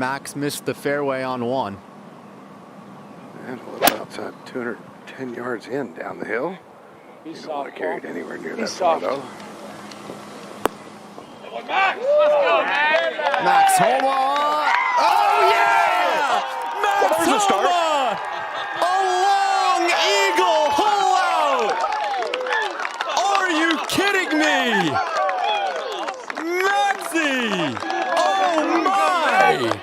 Max missed the fairway on one. And a little outside, 210 yards in down the hill. You don't want to carry it anywhere near that far, though. Max Homa. Oh, yeah! Max Homa! A long eagle hole out! Are you kidding me? Maxie! Oh, my!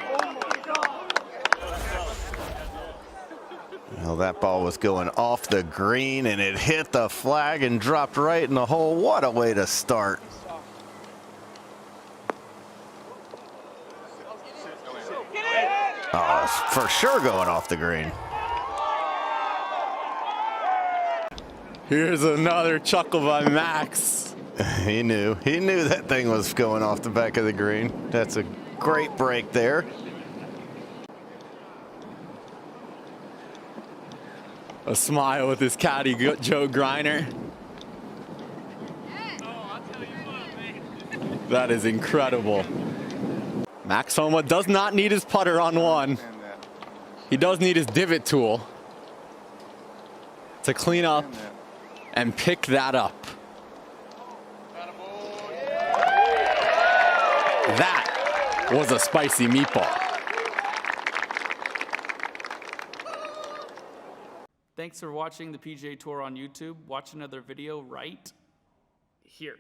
Well, that ball was going off the green, and it hit the flag and dropped right in the hole. What a way to start. Oh, it's for sure going off the green. Here's another chuckle by Max. He knew that thing was going off the back of the green. That's a great break there. A smile with his caddy, Joe Griner. That is incredible. Max Homa does not need his putter on one. He does need his divot tool to clean up and pick that up. That was a spicy meatball. Thanks for watching the PGA Tour on YouTube. Watch another video right here.